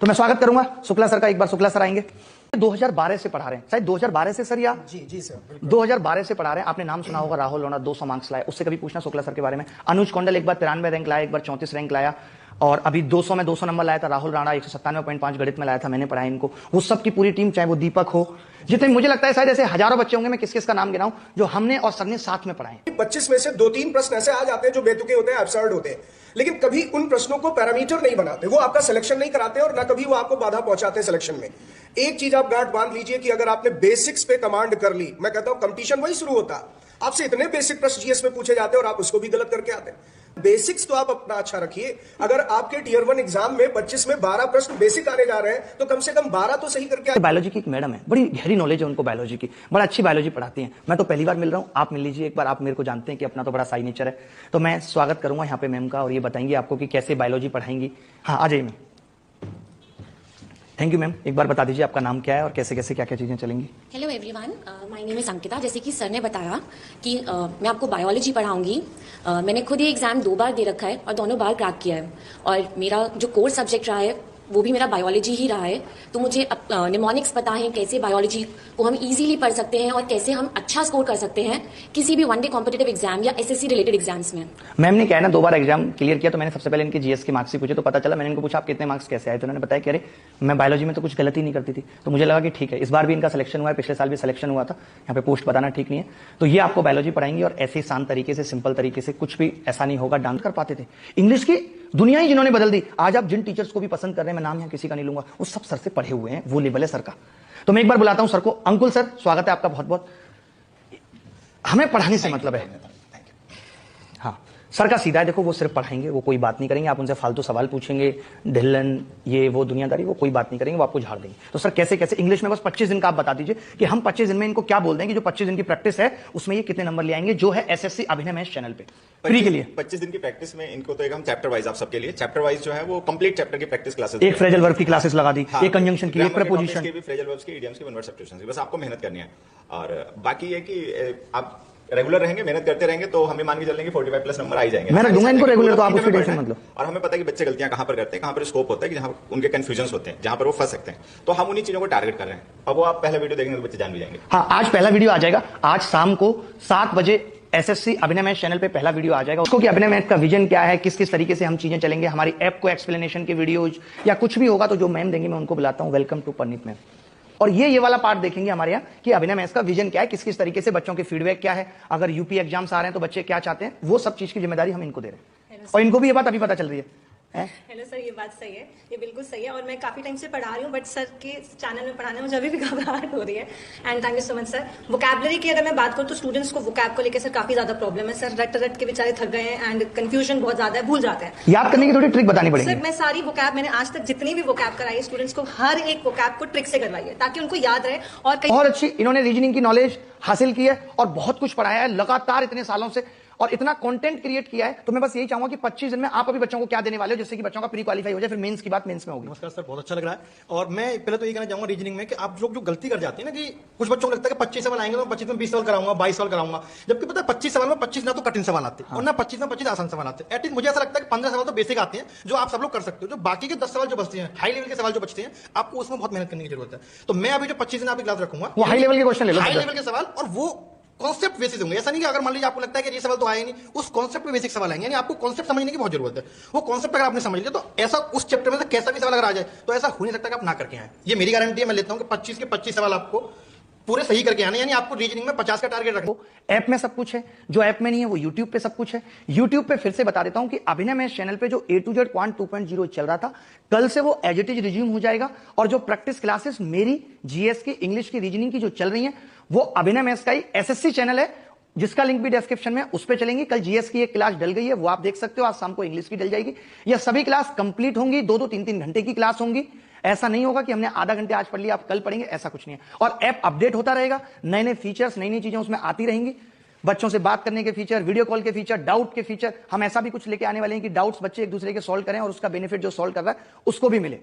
तो मैं स्वागत करूंगा शुक्ला सर का। एक बार शुक्ला सर आएंगे। 2012 से पढ़ा रहे हैं, शायद 2012 से सर, या जी सर 2012 से पढ़ा रहे हैं। आपने नाम सुना होगा राहुल लोना, 200 मार्क्स लाए। उससे कभी पूछना शुक्ला सर के बारे में। अनुज कौंडल एक बार 93 रैंक लाया, एक बार 34 रैंक लाया, और अभी 200 में 200 नंबर लाया था। राहुल राणा 197.5 गणित में लाया था, मैंने पढ़ा इनको। वो सब की पूरी टीम, चाहे वो दीपक हो, जितने मुझे लगता है शायद ऐसे हजारों बच्चे होंगे, मैं किस किस का नाम गिनाऊं जो हमने और सर ने साथ में पढ़ाए। 25 में से 2-3 प्रश्न ऐसे आ जाते हैं जो बेतुके होते हैं, एब्सर्ड होते हैं, लेकिन कभी उन प्रश्नों को पैरामीटर नहीं बनाते, वो आपका सिलेक्शन नहीं कराते और ना कभी वो आपको बाधा पहुंचाते हैं सिलेक्शन में। एक चीज आप गांठ बांध लीजिए कि अगर आपने बेसिक्स पे कमांड कर ली, मैं कहता हूं कंपटीशन वही शुरू होता। आपसे इतने बेसिक प्रश्न जीएस में पूछे जाते हैं और आप उसको भी गलत करके आते हैं। बेसिक्स तो आप अपना अच्छा रखिए। अगर आपके टियर 1 एग्जाम में 25 में 12 प्रश्न बेसिक आने जा रहे हैं तो कम से कम 12 तो सही करके। बायोलॉजी की एक मैडम है, बड़ी गहरी नॉलेज है उनको बायोलॉजी की, बड़ा अच्छी बायोलॉजी पढ़ाती हैं। मैं तो पहली बार मिल रहा हूं, आप मिल लीजिए एक बार। आप मेरे को जानते हैं कि अपना तो बड़ा साई नेचर है, तो मैं स्वागत करूंगा यहाँ पे मैम का, और ये बताएंगे आपको कि कैसे बायोलॉजी पढ़ाएंगी। हाँ, आ जाइए मैम। Thank you ma'am. एक बार बता दीजिए आपका नाम क्या है और कैसे कैसे क्या क्या चीजें चलेंगी। Hello everyone, my name is Ankita. जैसे कि सर ने बताया कि मैं आपको बायोलॉजी पढ़ाऊंगी। मैंने खुद ही एग्जाम 2 बार दे रखा है और दोनों बार क्रैक किया है, और मेरा जो कोर सब्जेक्ट रहा है वो भी मेरा बायोलॉजी ही रहा है। तो मुझे निमोनिक्स पता है, कैसे बायोलॉजी को हम इजीली पढ़ सकते हैं और कैसे हम अच्छा स्कोर कर सकते हैं किसी भी वनडे कॉम्पिटिटिव एग्जाम या एसएससी रिलेटेड एग्जाम्स में। मैम ने क्या है ना, 2 बार एग्जाम क्लियर किया, तो मैंने सबसे पहले इनके जीएस के मार्क्स ही पूछे, तो पता चला। मैंने इनको पूछा आप कितने मार्क्स कैसे आए, तो उन्होंने बताया कि अरे मैं बायोलॉजी में तो कुछ गलती नहीं करती थी। तो मुझे लगा कि ठीक है, इस बार भी इनका सिलेक्शन हुआ है, पिछले साल भी सिलेक्शन हुआ था। यहाँ पे पोस्ट बताना ठीक नहीं है। तो ये आपको बायोलॉजी पढ़ाएंगे और ऐसे शांत तरीके से, सिंपल तरीके से, कुछ भी ऐसा नहीं होगा। डांस कर पाते थे, इंग्लिश की दुनिया ही जिन्होंने बदल दी। आज आप जिन टीचर्स को भी पसंद कर रहे हैं, मैं नाम यहाँ किसी का नहीं लूंगा, वो सब सर से पढ़े हुए हैं, वो लेवल है सर का। तो मैं एक बार बुलाता हूं सर को। अंकुल सर, स्वागत है आपका बहुत बहुत। हमें पढ़ाने से मतलब है। हाँ, सर का सीधा है, देखो वो सिर्फ पढ़ाएंगे, वो कोई बात नहीं करेंगे। आप उनसे फालतू सवाल पूछेंगे, ढिल्लन, ये वो दुनियादारी, वो कोई बात नहीं करेंगे, वो आपको झाड़ देंगे। तो सर कैसे कैसे इंग्लिश में बस 25 दिन का आप बता दीजिए कि हम 25 दिन में इनको क्या बोल देंगे, जो 25 दिन की प्रैक्टिस है उसमें ये कितने नंबर ले आएंगे, जो है एसएससी अभिनय मैथ चैनल पे फ्री के लिए। 25 दिन की प्रैक्टिस में इनको तो एक हम चैप्टर वाइज आप सबके लिए चैप्टर वाइज जो है वो कंप्लीट चैप्टर की प्रैक्टिस क्लासेस, एक फ्रेजल वर्ब की क्लासेस लगा दी, हाँ, एक कंजंक्शन की, एक प्रपोजिशन की भी, फ्रेजल वर्ब्स की, इडियम्स की, वन वर्ड सब्स्टिट्यूशंस की। बस आपको मेहनत करनी है, और बाकी ये कि आप रेगुलर रहेंगे, मेहनत करते रहेंगे, तो हमें मान के चलेंगे 45 प्लस नंबर आ ही जाएंगे। मैं दूंगा इनको रेगुलर, तो आप उसकी टेंशन मत लो। और हमें पता है कि बच्चे गलतियां कहां पर करते हैं, कहां पर स्कोप होता है, कि जहां उनके कंफ्यूजन होते हैं, जहां पर वो फंस सकते हैं। तो हम उन्हीं चीजों को टारगेट कर रहे हैं। अब वो आप पहला वीडियो देखेंगे तो बच्चे जान भी जाएंगे। हाँ, आज पहला वीडियो आ जाएगा, आज शाम को 7 बजे एसएससी अभिनय मैथ चैनल पे पहला वीडियो आ जाएगा। उसको कि अभिनय मैथ का विजन क्या है, किस किस तरीके से हम चीजें चलेंगे, हमारी ऐप को एक्सप्लेनेशन के वीडियोज या कुछ भी होगा, तो जो मैम देंगे मैं उनको बुलाता हूं। Welcome to Parneet ma'am. और ये वाला पार्ट देखेंगे हमारे यहाँ कि अभिनय मैथ्स का विजन क्या है, किस किस तरीके से बच्चों के फीडबैक क्या है, अगर यूपी एग्जाम्स आ रहे हैं तो बच्चे क्या चाहते हैं, वो सब चीज की जिम्मेदारी हम इनको दे रहे हैं। और इनको भी ये बात अभी पता चल रही है। हेलो सर, ये बात सही है, ये बिल्कुल सही है, और मैं काफी टाइम से पढ़ा रही हूँ, बट सर के चैनल में पढ़ाने में मुझे अभी भी घबराहट हो रही है। And thank you so much sir. Vocabulary की अगर मैं बात करूँ तो स्टूडेंट्स को वोकैब को लेकर सर काफी ज्यादा प्रॉब्लम है सर। रट रट के बेचारे थक गए हैं एंड कंफ्यूजन बहुत ज्यादा है, भूल जाते हैं। याद करने की थोड़ी ट्रिक बतानी पड़ेगी सर। मैं सारी वोकैब, मैंने आज तक जितनी भी वोकैब कराई है स्टूडेंट्स को, हर एक वोकैब को ट्रिक से करवाई है ताकि उनको याद रहे। और बहुत अच्छी इन्होंने रीजनिंग की नॉलेज हासिल की है और बहुत कुछ पढ़ाया है लगातार इतने सालों से, और इतना कंटेंट क्रिएट किया है। तो मैं बस यही चाहूंगा कि 25 दिन में आप अभी बच्चों को क्या देने वाले हो, जिससे कि बच्चों का प्री क्वालीफाई हो जाए, फिर मेंस की बात मेंस में होगी। नमस्कार सर, बहुत अच्छा लग रहा है। और मैं पहले तो ये कहना चाहूंगा रीजनिंग में कि आप लोग जो गलती कर जाते हैं ना, कि कुछ बच्चों को लगता है कि 25 सवाल आएंगे तो 25 में 20 सवाल कराऊंगा, 22 सवाल कराऊंगा, जबकि पता है 25 सवाल में 25 ना तो कठिन सवाल आते हैं और ना 25 में 25 आसान सवाल आते हैं। एटलीस्ट मुझे ऐसा लगता है कि 15 सवाल तो बेसिक आते हैं जो आप सब लोग कर सकते हो। जो बाकी के 10 सवाल जो बचते हैं, हाई लेवल के सवाल जो बचते हैं, आपको उसमें बहुत मेहनत करने की जरूरत है। तो मैं अभी जो 25 दिन आपकी क्लास रखूंगा, वो हाई लेवल के क्वेश्चन ले लो, हाई लेवल के सवाल, और वो कॉन्सेप्ट बेसिस होंगे। ऐसा नहीं कि अगर मान लीजिए आपको लगता है कि ये सवाल तो आया नहीं, उस कॉन्सेप्ट पे बेसिक सवाल आएंगे, यानी आपको कॉन्सेप्ट समझने की बहुत जरूरत है। वो कॉन्सेप्ट अगर आपने समझ लिया तो ऐसा उस चैप्टर में से कैसा भी सवाल अगर आ जाए तो ऐसा हो नहीं सकता कि आप ना करके आए। ये मेरी गारंटी है, मैं लेता हूं कि 25 के 25 सवाल आपको पूरे सही करके आने, यानी आपको रीजनिंग में 50 का टारगेट रखो। ऐप में सब कुछ है, जो ऐप में नहीं है वो यूट्यूब पे सब कुछ है। यूट्यूब पे फिर से बता देता हूं कि अभिनय मैथ चैनल पे जो A to Z क्वांट 2.0 चल रहा था, कल से वो एज इट इज रिज्यूम हो जाएगा। और जो प्रैक्टिस क्लासेस मेरी जीएस की, इंग्लिश की, रीजनिंग की जो चल रही है, वो अभिनय मैथ्स का ही एसएससी चैनल है, जिसका लिंक भी डिस्क्रिप्शन में, उस पे चलेंगी। कल जीएस की एक क्लास डल गई है, वो आप देख सकते हो। आज शाम को इंग्लिश की डल जाएगी। यह सभी क्लास कंप्लीट होंगी, 2-2, 3-3 घंटे की क्लास होंगी। ऐसा नहीं होगा कि हमने आधा घंटे आज पढ़ लिया आप कल पढ़ेंगे, ऐसा कुछ नहीं है। और ऐप अपडेट होता रहेगा, नए नए फीचर्स, नई नई चीजें उसमें आती रहेंगी। बच्चों से बात करने के फीचर, वीडियो कॉल के फीचर, डाउट के फीचर, हम ऐसा भी कुछ लेके आने वाले हैं कि डाउट्स बच्चे एक दूसरे के सॉल्व करें और उसका बेनिफिट जो सॉल्व कर रहा है उसको भी मिले।